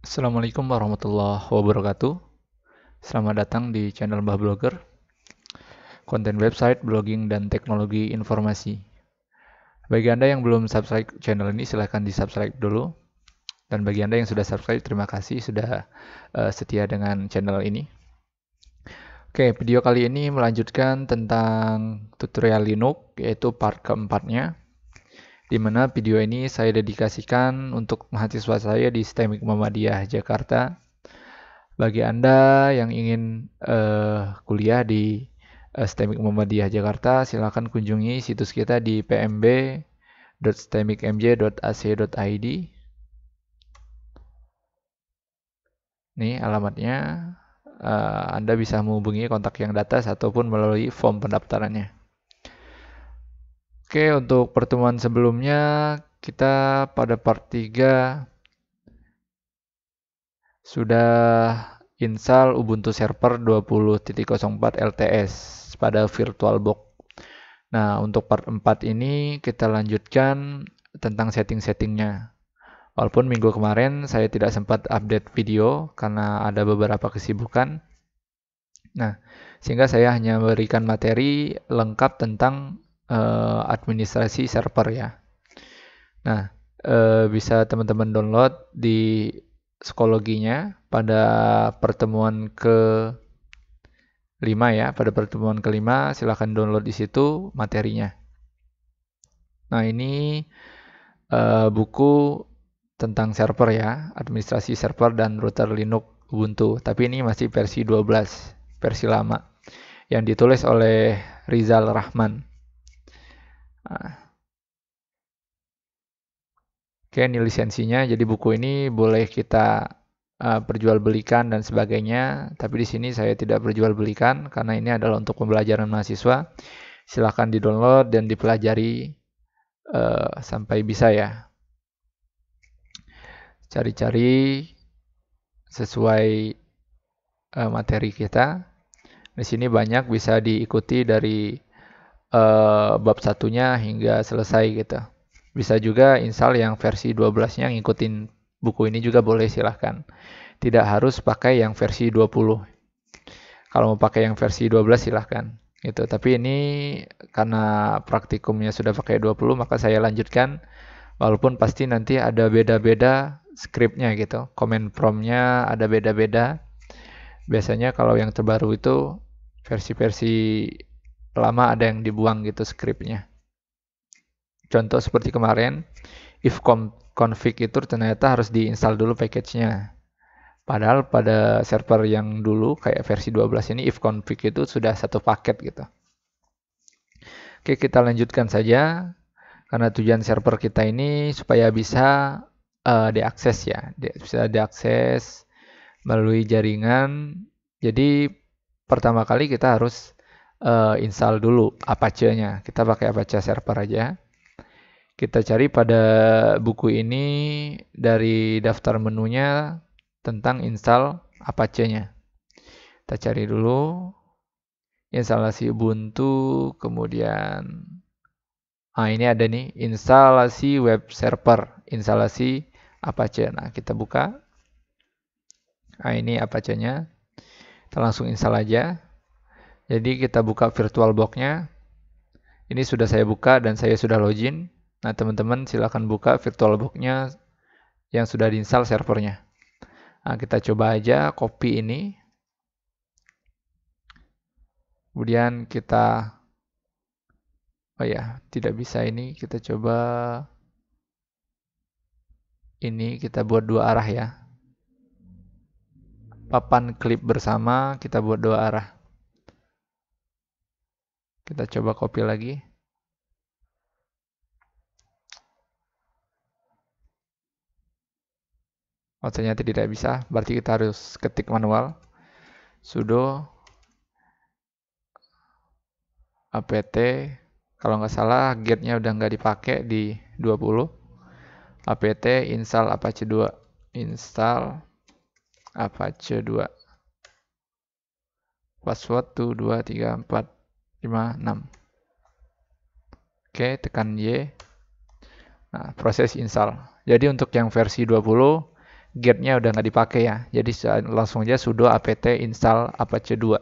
Assalamualaikum warahmatullahi wabarakatuh. Selamat datang di channel Mbah Blogger, konten website, blogging, dan teknologi informasi. Bagi Anda yang belum subscribe channel ini, silahkan di-subscribe dulu. Dan bagi Anda yang sudah subscribe, terima kasih sudah setia dengan channel ini. Oke, video kali ini melanjutkan tentang tutorial Linux, yaitu part keempatnya, di mana video ini saya dedikasikan untuk mahasiswa saya di STEMIK Muhammadiyah Jakarta. Bagi Anda yang ingin kuliah di STEMIK Muhammadiyah Jakarta, silakan kunjungi situs kita di pmb.stemikmj.ac.id. Nih alamatnya. Anda bisa menghubungi kontak yang di atas ataupun melalui form pendaftarannya. Oke, untuk pertemuan sebelumnya kita pada part 3 sudah install Ubuntu Server 20.04 LTS pada VirtualBox. Nah, untuk part 4 ini kita lanjutkan tentang setting-settingnya. Walaupun minggu kemarin saya tidak sempat update video karena ada beberapa kesibukan. Nah, sehingga saya hanya memberikan materi lengkap tentang administrasi server ya. Nah, bisa teman-teman download di psikologinya pada pertemuan ke-5 ya. Pada pertemuan ke-5 silahkan download di situ materinya. Nah, ini buku tentang server ya, administrasi server dan router Linux Ubuntu. Tapi ini masih versi 12, versi lama, yang ditulis oleh Rizal Rahman. Nah, oke, ini lisensinya. Jadi buku ini boleh kita perjualbelikan dan sebagainya. Tapi di sini saya tidak perjualbelikan karena ini adalah untuk pembelajaran mahasiswa. Silahkan di-download dan dipelajari sampai bisa ya. Cari-cari sesuai materi kita. Di sini banyak bisa diikuti dari bab satunya hingga selesai gitu. Bisa juga install yang versi 12-nya ngikutin buku ini juga boleh, silahkan. Tidak harus pakai yang versi 20. Kalau mau pakai yang versi 12 silahkan. Gitu. Tapi ini karena praktikumnya sudah pakai 20, maka saya lanjutkan. Walaupun pasti nanti ada beda-beda scriptnya gitu. Comment prompt-nya ada beda-beda. Biasanya kalau yang terbaru itu versi-versi lama ada yang dibuang gitu scriptnya. Contoh seperti kemarin, if config itu ternyata harus diinstal dulu package-nya. Padahal pada server yang dulu kayak versi 12 ini if config itu sudah satu paket gitu. Oke, kita lanjutkan saja. Karena tujuan server kita ini supaya bisa diakses ya. Bisa diakses melalui jaringan. Jadi pertama kali kita harus install dulu Apache-nya. Kita pakai Apache server aja. Kita cari pada buku ini dari daftar menunya tentang install Apache-nya. Kita cari dulu instalasi Ubuntu, kemudian ini ada nih instalasi web server, instalasi Apache. Nah, kita buka. Nah, ini Apache-nya. Kita langsung install aja. Jadi kita buka VirtualBox-nya. Ini sudah saya buka dan saya sudah login. Nah, teman-teman silakan buka VirtualBox-nya yang sudah diinstal servernya. Nah, kita coba aja copy ini. Kemudian kita tidak bisa ini. Kita coba ini, kita buat dua arah ya. Papan klip bersama kita buat dua arah. Kita coba copy lagi. Ternyata tidak bisa, berarti kita harus ketik manual. Sudo apt, kalau nggak salah get-nya udah nggak dipakai di 20. Apt install Apache 2. Install Apache 2. Password tuh 2, 3, 4, 5, 6. Oke, tekan Y. Nah, proses install. Jadi untuk yang versi 20 get-nya udah nggak dipakai ya. Jadi langsung aja sudo apt install Apache 2.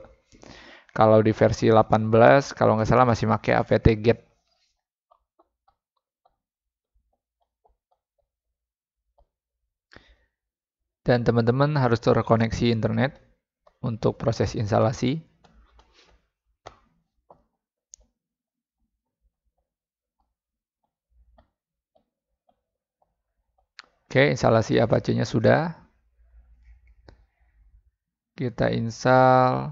Kalau di versi 18, kalau nggak salah masih pakai apt get. Dan teman-teman harus terkoneksi internet untuk proses instalasi. Oke, instalasi Apache-nya sudah. Kita install.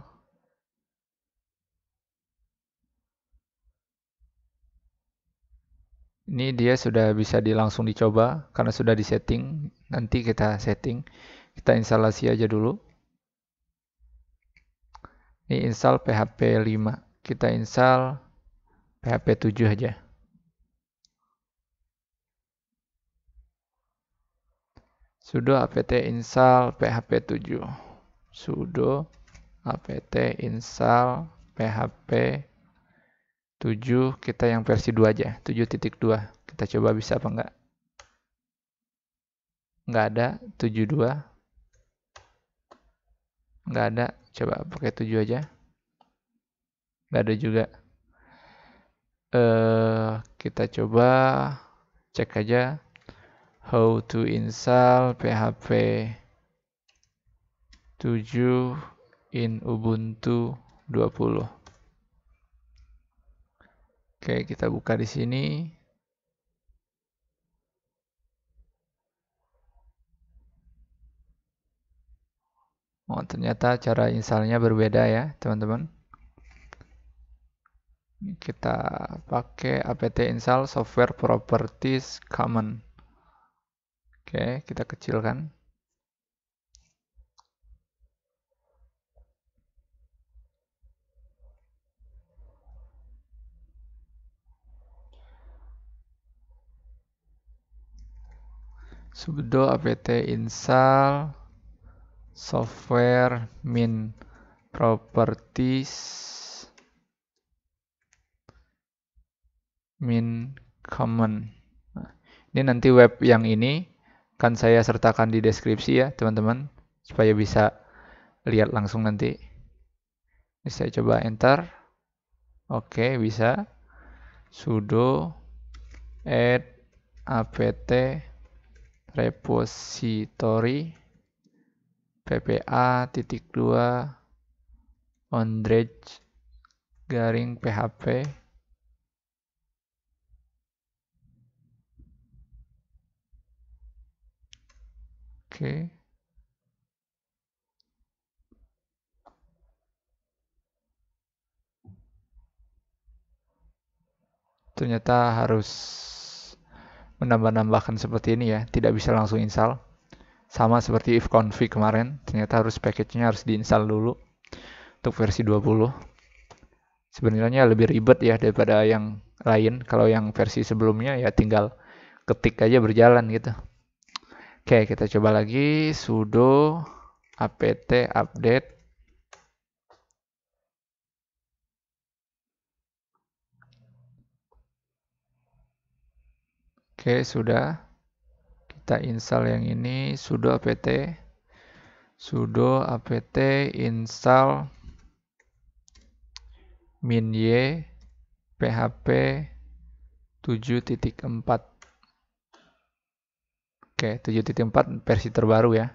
Ini dia sudah bisa langsung dicoba karena sudah disetting. Nanti kita setting. Kita instalasi aja dulu. Ini install PHP 5. Kita install PHP 7 aja. Sudo apt install PHP 7. Sudo apt install PHP 7, kita yang versi 2 aja, 7.2. Kita coba bisa apa enggak. Enggak ada, 7.2. Enggak ada, coba pakai 7 aja. Enggak ada juga. Kita coba cek aja how to install PHP 7 in Ubuntu 20. Oke, kita buka di sini. Oh, ternyata cara installnya berbeda ya, teman-teman. Kita pakai apt install software properties common. Oke, kita kecilkan. Sudo apt install software min properties min common. Nah, ini nanti web yang ini kan saya sertakan di deskripsi ya teman-teman, supaya bisa lihat langsung nanti. Ini saya coba enter. Oke, bisa. Sudo add apt repository ppa.2 ondrej garing php. Oke. Ternyata harus menambah-nambahkan seperti ini ya, tidak bisa langsung install. Sama seperti ifconfig kemarin, ternyata harus package-nya harus diinstal dulu untuk versi 20. Sebenarnya lebih ribet ya daripada yang lain. Kalau yang versi sebelumnya ya tinggal ketik aja berjalan gitu. Oke, kita coba lagi sudo apt update. Oke, sudah. Kita install yang ini, sudo apt install min-y php 7.4. Oke, 7.4 versi terbaru ya.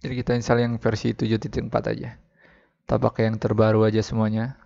Jadi kita install yang versi 7.4 aja. Kita pakai yang terbaru aja semuanya.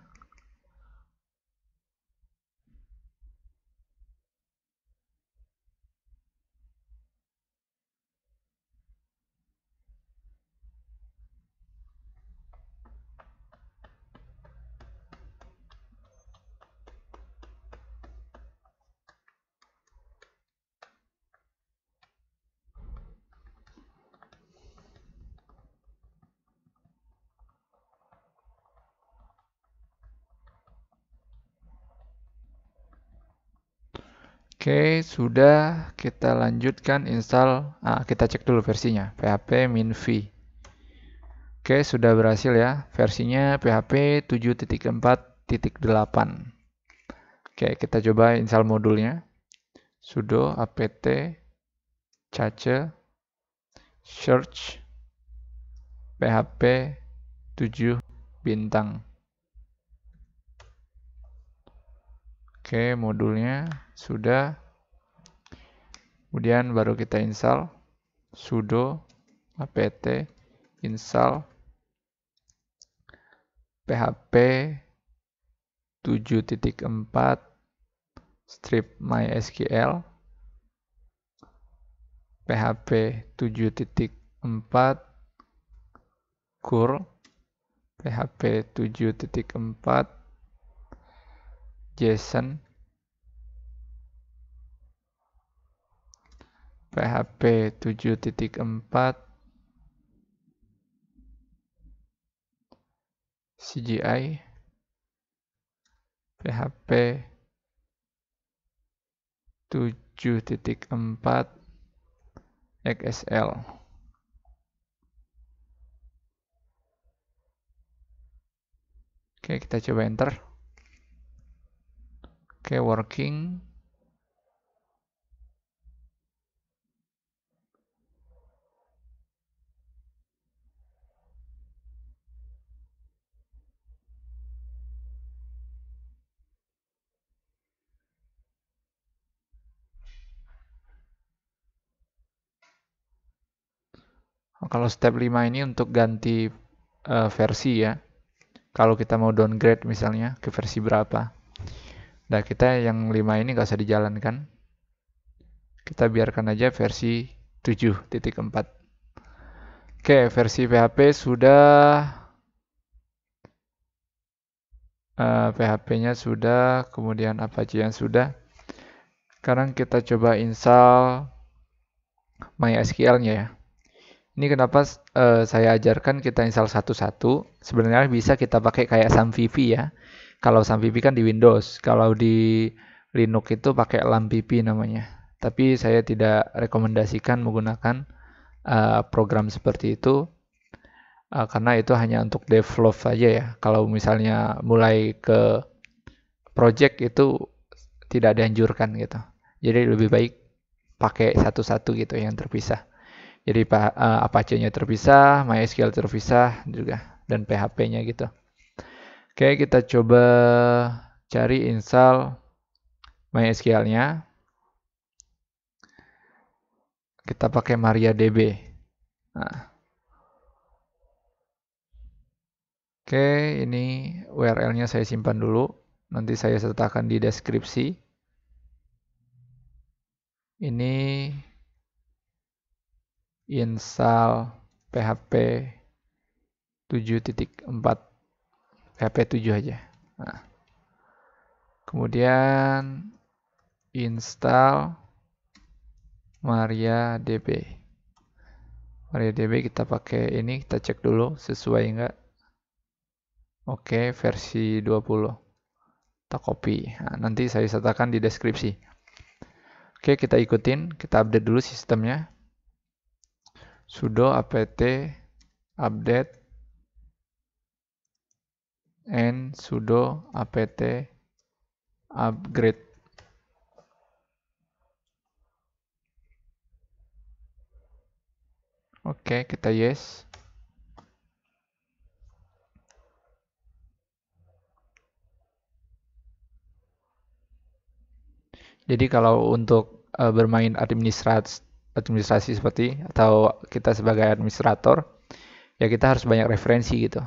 Oke, sudah, kita lanjutkan install. Kita cek dulu versinya. php min-v. Oke, sudah berhasil ya. Versinya PHP 7.4.8. Oke, kita coba install modulnya. Sudo apt cache search PHP 7 bintang. Oke, modulnya sudah. Kemudian baru kita install. Sudo apt install PHP 7.4 strip MySQL PHP 7.4 curl PHP 7.4 JSON PHP 7.4 CGI PHP 7.4 XSL. Oke, kita coba enter. Oke, working. Kalau step 5 ini untuk ganti versi ya. Kalau kita mau downgrade misalnya ke versi berapa. Nah, kita yang 5 ini nggak usah dijalankan. Kita biarkan aja versi 7.4. Oke, versi PHP sudah. PHP-nya sudah, kemudian Apache-nya sudah. Sekarang kita coba install MySQL-nya ya. Ini kenapa saya ajarkan kita install satu-satu. Sebenarnya bisa kita pakai kayak SAMVP ya. Kalau SAMVP kan di Windows, kalau di Linux itu pakai LAMPP namanya. Tapi saya tidak rekomendasikan menggunakan program seperti itu karena itu hanya untuk develop saja ya. Kalau misalnya mulai ke project itu tidak dianjurkan gitu. Jadi lebih baik pakai satu-satu gitu yang terpisah. Jadi Apache-nya terpisah, MySQL terpisah juga, dan PHP-nya gitu. Oke, kita coba cari install MySQL-nya. Kita pakai MariaDB. Nah. Oke, ini URL-nya saya simpan dulu. Nanti saya sertakan di deskripsi. Ini install PHP 7.4 PHP 7 aja. Nah. Kemudian install MariaDB. MariaDB kita pakai ini, kita cek dulu sesuai enggak. Oke, versi 20. Kita copy. Nah, nanti saya sertakan di deskripsi. Oke, kita ikutin, kita update dulu sistemnya. Sudo apt update and sudo apt upgrade. Oke, kita yes. Jadi kalau untuk bermain administrasi seperti atau kita sebagai administrator, ya kita harus banyak referensi gitu.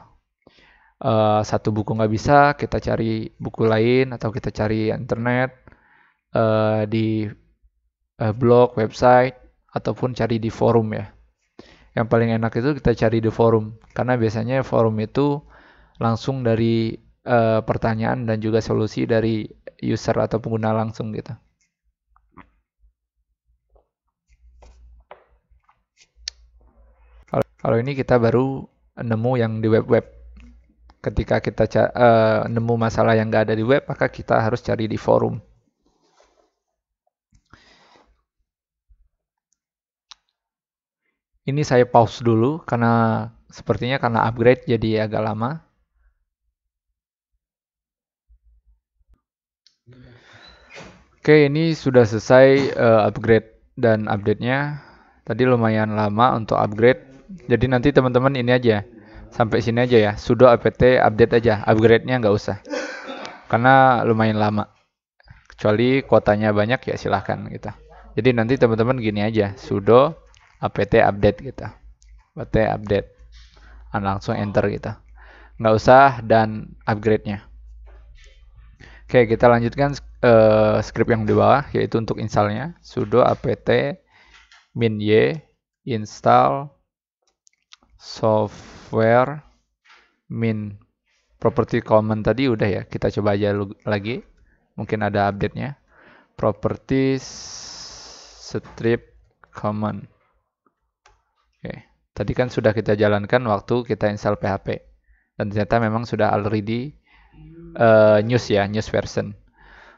Satu buku nggak bisa, kita cari buku lain atau kita cari internet di blog, website, ataupun cari di forum ya. Yang paling enak itu kita cari di forum, karena biasanya forum itu langsung dari pertanyaan dan juga solusi dari user atau pengguna langsung gitu. Kalau ini kita baru nemu yang di web-web. Ketika kita nemu masalah yang nggak ada di web, maka kita harus cari di forum. Ini saya pause dulu karena sepertinya karena upgrade jadi agak lama. Oke, ini sudah selesai upgrade dan update-nya. Tadi lumayan lama untuk upgrade. Jadi nanti teman-teman ini aja. Sampai sini aja ya. Sudo apt update aja. Upgrade-nya nggak usah. Karena lumayan lama. Kecuali kuotanya banyak ya silahkan gitu. Jadi nanti teman-teman gini aja. Sudo apt update gitu. Apt update. Langsung enter gitu. Nggak usah dan upgrade-nya. Oke, kita lanjutkan script yang di bawah, yaitu untuk installnya. Sudo apt min y install software min property common tadi udah ya. Kita coba aja lagi. Mungkin ada update-nya. Properties strip common. Oke. Tadi kan sudah kita jalankan waktu kita install PHP. Dan ternyata memang sudah already news ya, news version.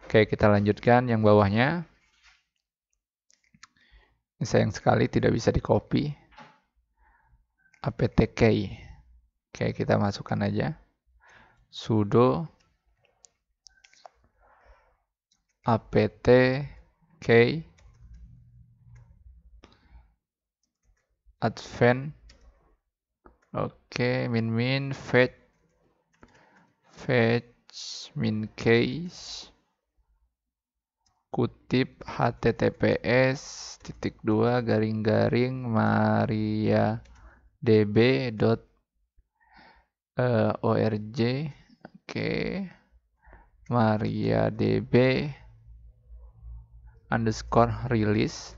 Oke, kita lanjutkan yang bawahnya. Ini sayang sekali tidak bisa di copy. apt key. Oke, kita masukkan aja. Sudo apt key advance. Oke, min fetch min case kutip https://mariadb.org. Oke, mariadb underscore release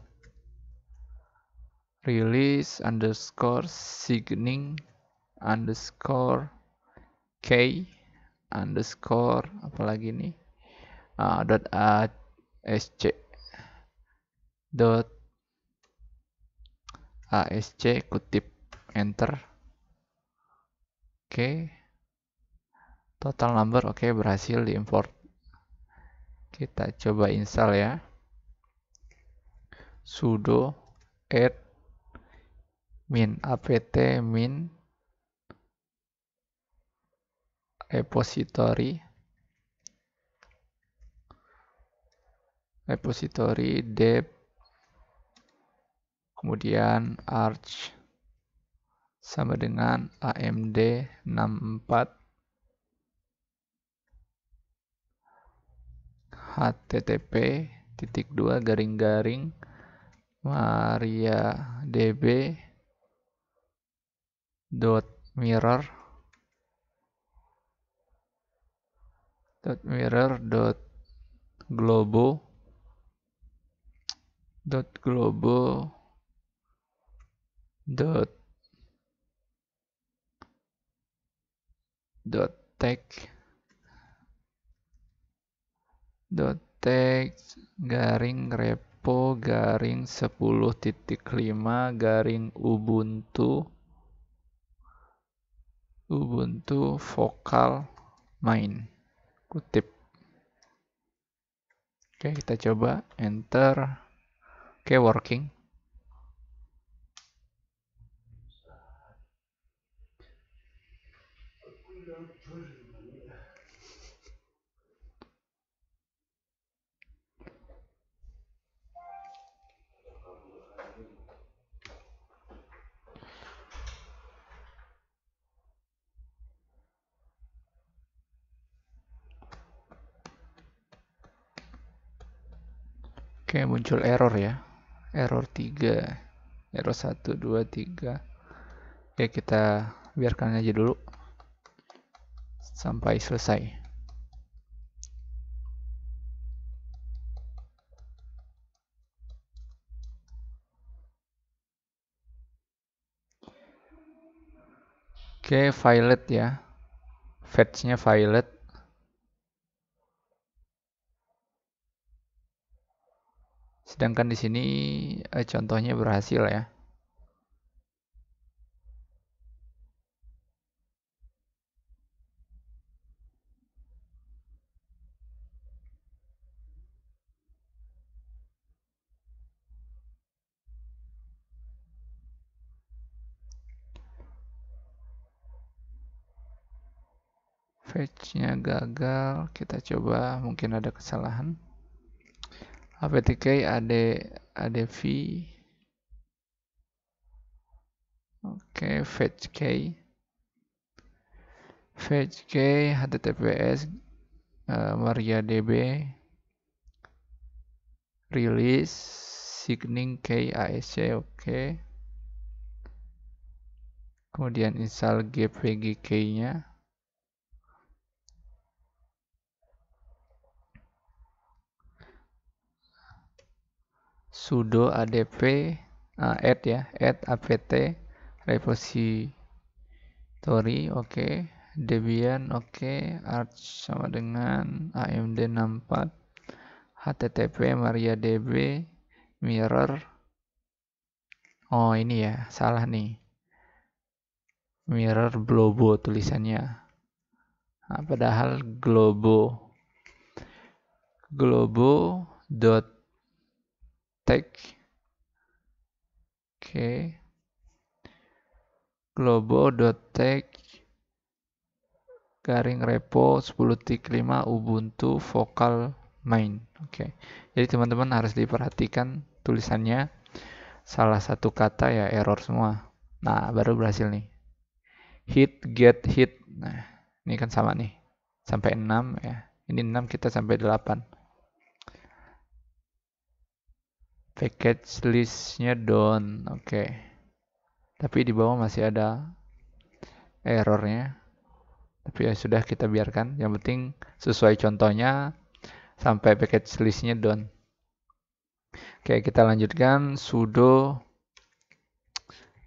underscore signing underscore k underscore apalagi nih dot asc dot asc kutip enter. Oke, total number oke, berhasil diimport. Kita coba install ya. Sudo add min apt min repository deb kemudian arch sama dengan amd 64 .text garing repo garing 10.5 garing ubuntu vokal main kutip. Oke, kita coba enter. Oke, working. Oke, muncul error ya. Error 3. Error 1, 2, 3. Oke, kita biarkan aja dulu sampai selesai. Oke, violet ya. Fetch-nya violet. Sedangkan di sini contohnya berhasil ya. fetch-nya gagal. Kita coba, mungkin ada kesalahan. aptk adv. Oke, fetch key https MariaDB release signing key ASC. Oke. Kemudian install gpg key-nya. Sudo adp add apt repository. Oke. Debian. Oke. Arch sama dengan AMD64 http MariaDB mirror. Oh, ini ya, salah nih. Mirror Globo tulisannya. Nah, padahal globo.tech. Oke. Globo.tech garing repo 10.5 Ubuntu Vocal main. Oke. Jadi teman-teman harus diperhatikan tulisannya. Salah satu kata ya error semua. Nah, baru berhasil nih. Get hit. Nah, ini kan sama nih. Sampai 6 ya. Ini 6, kita sampai 8. Package list-nya down. Oke. Tapi di bawah masih ada errornya. Tapi ya sudah, kita biarkan. Yang penting sesuai contohnya sampai package list-nya down. Oke, kita lanjutkan sudo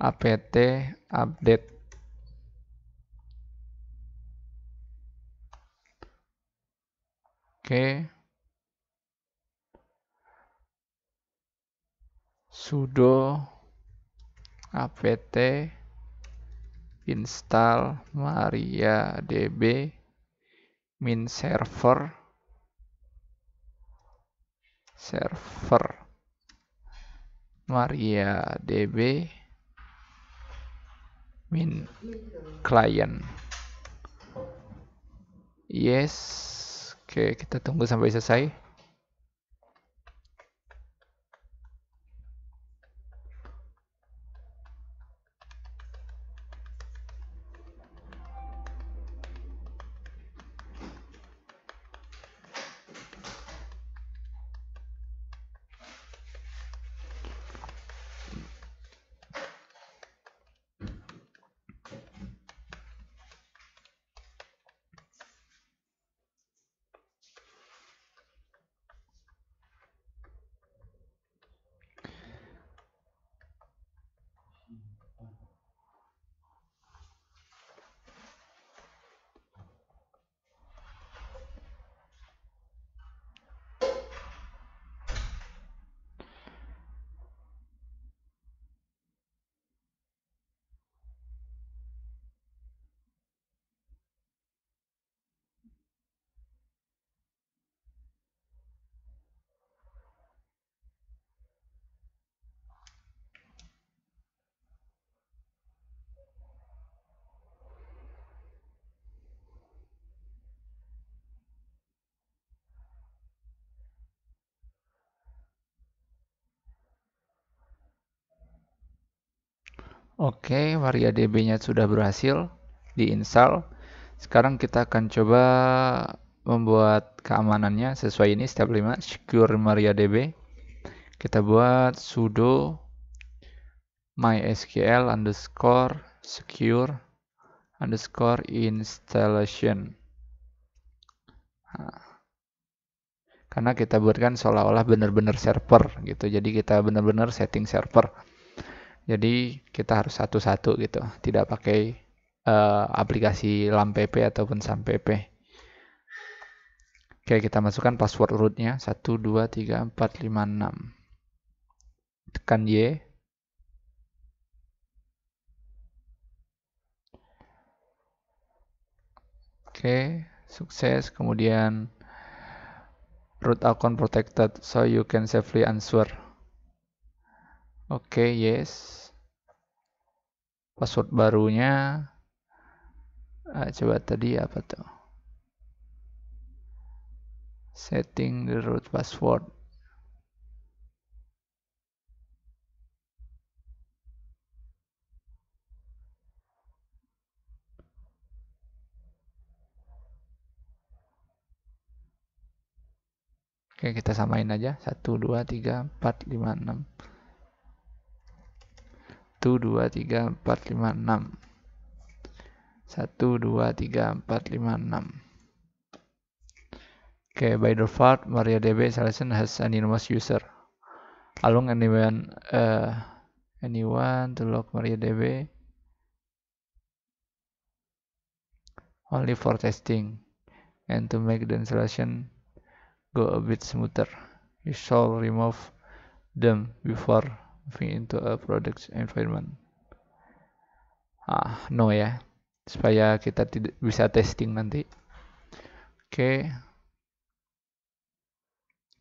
apt update. Oke. Sudo apt install MariaDB min server MariaDB min client. Yes. Oke, kita tunggu sampai selesai. Oke, MariaDB-nya sudah berhasil diinstal. Sekarang kita akan coba membuat keamanannya sesuai ini, step 5, secure MariaDB. Kita buat sudo mysql underscore secure underscore installation. Nah, karena kita buatkan seolah-olah benar-benar server gitu. Jadi kita benar-benar setting server. Jadi kita harus satu-satu gitu, tidak pakai aplikasi LAMPP ataupun SAMPP. Oke, kita masukkan password rootnya 1, 2, 3, 4, 5, 6. Tekan Y. Oke, sukses. Kemudian root account protected, so you can safely answer. Oke, yes. Password barunya coba tadi apa tuh? Setting the root password. Oke, kita samain aja. 1, 2, 3, 4, 5, 6. 1, 2, 3, 4, 5, 6. 1, 2, 3, 4, 5, 6. Okay, by default, MariaDB selection has anonymous user. Allowing anyone to log MariaDB only for testing and to make the installation go a bit smoother. You should remove them before moving into a product environment. No ya, supaya kita tidak bisa testing nanti. Oke.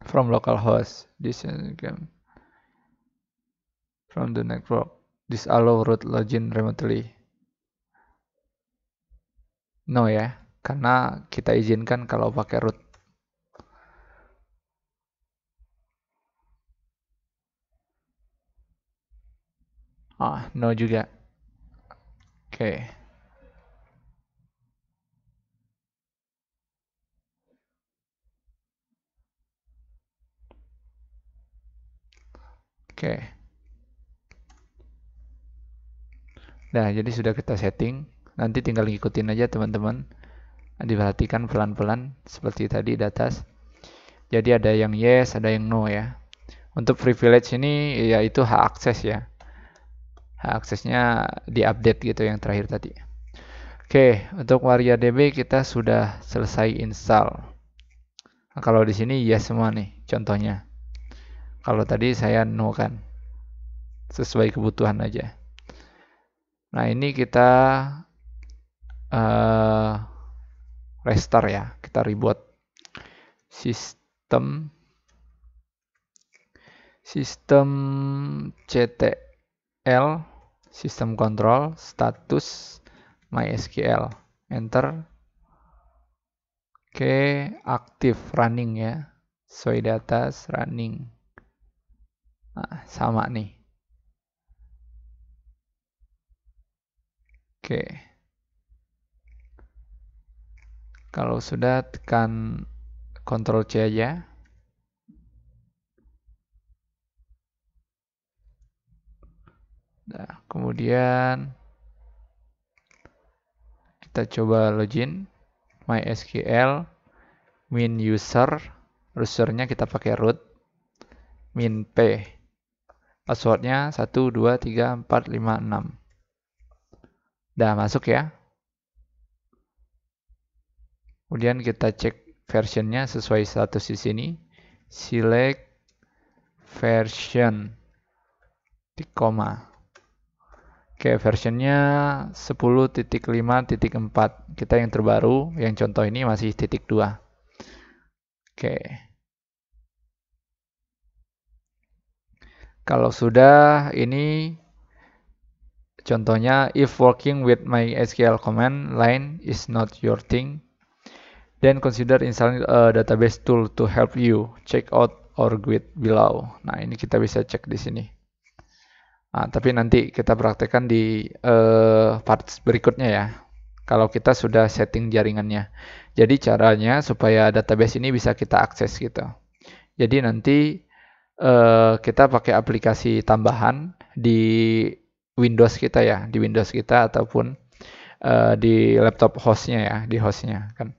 From localhost, this again. From the network, disallow root login remotely. No ya, karena kita izinkan kalau pakai root. No juga. Oke. Nah, jadi sudah kita setting. Nanti tinggal ngikutin aja teman-teman. Diperhatikan pelan-pelan seperti tadi di atas. Jadi ada yang yes, ada yang no ya. Untuk privilege ini yaitu hak akses ya. Hak aksesnya diupdate gitu yang terakhir tadi. Oke, untuk MariaDB kita sudah selesai install. Nah, kalau di sini yes semua nih contohnya. Kalau tadi saya no kan. Sesuai kebutuhan aja. Nah, ini kita restart ya. Kita reboot sistem CTL, sistem kontrol, status MySQL, enter. Oke, aktif running ya, sesuai di atas running. Nah, sama nih. Oke, kalau sudah tekan Ctrl C aja. Nah, kemudian kita coba login MySQL min usernya kita pakai root min p, passwordnya 1 2 3 4 5 6. Udah masuk ya. Kemudian kita cek versionnya sesuai status di sini, select version di koma. Oke, versionnya 10.5.4. Kita yang terbaru, yang contoh ini masih titik 2. Oke. Kalau sudah, ini contohnya, if working with MySQL command line is not your thing, then consider installing a database tool to help you. Check out our guide below. Nah, ini kita bisa cek di sini. Nah, tapi nanti kita praktekkan di part berikutnya ya. Kalau kita sudah setting jaringannya. Jadi caranya supaya database ini bisa kita akses gitu. Jadi nanti kita pakai aplikasi tambahan di Windows kita ya, di Windows kita ataupun di laptop hostnya ya, di hostnya kan.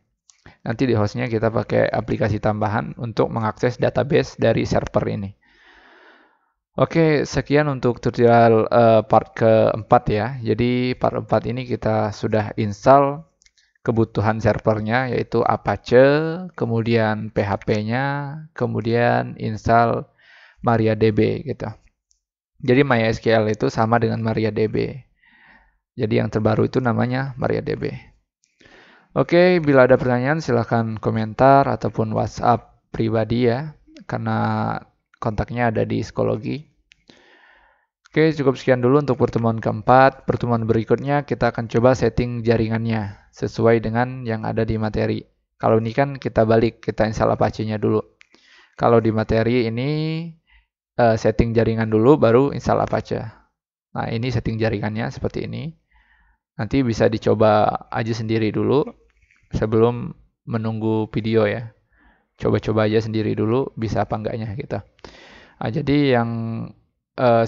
Nanti di hostnya kita pakai aplikasi tambahan untuk mengakses database dari server ini. Oke, sekian untuk tutorial part keempat ya. Jadi part 4 ini kita sudah install kebutuhan servernya yaitu Apache, kemudian PHP-nya, kemudian install MariaDB gitu. Jadi MySQL itu sama dengan MariaDB. Jadi yang terbaru itu namanya MariaDB. Oke, bila ada pertanyaan silahkan komentar ataupun WhatsApp pribadi ya, karena kontaknya ada di psikologi. Oke, cukup sekian dulu untuk pertemuan keempat. Pertemuan berikutnya kita akan coba setting jaringannya sesuai dengan yang ada di materi. Kalau ini kan kita balik, kita install Apache-nya dulu. Kalau di materi ini setting jaringan dulu, baru install Apache. Nah, ini setting jaringannya seperti ini. Nanti bisa dicoba aja sendiri dulu sebelum menunggu video ya. Coba-coba aja sendiri dulu bisa apa enggaknya gitu. Nah, jadi yang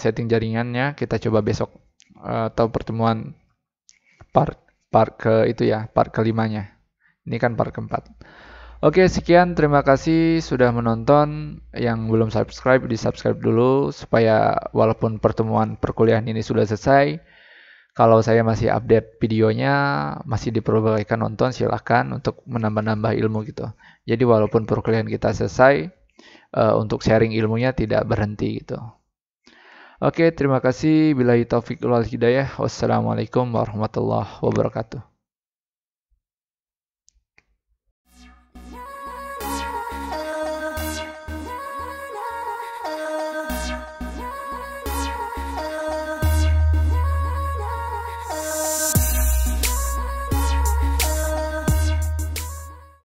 setting jaringannya kita coba besok atau pertemuan part ke itu ya, part kelimanya. Ini kan part keempat. Oke, sekian. Terima kasih sudah menonton. Yang belum subscribe, di-subscribe dulu supaya walaupun pertemuan perkuliahan ini sudah selesai, kalau saya masih update videonya, masih diperbolehkan nonton, silahkan untuk menambah-nambah ilmu gitu. Jadi walaupun perkuliahan kita selesai, untuk sharing ilmunya tidak berhenti gitu. Oke, terima kasih. Billahi taufiq wal hidayah. Wassalamualaikum warahmatullahi wabarakatuh.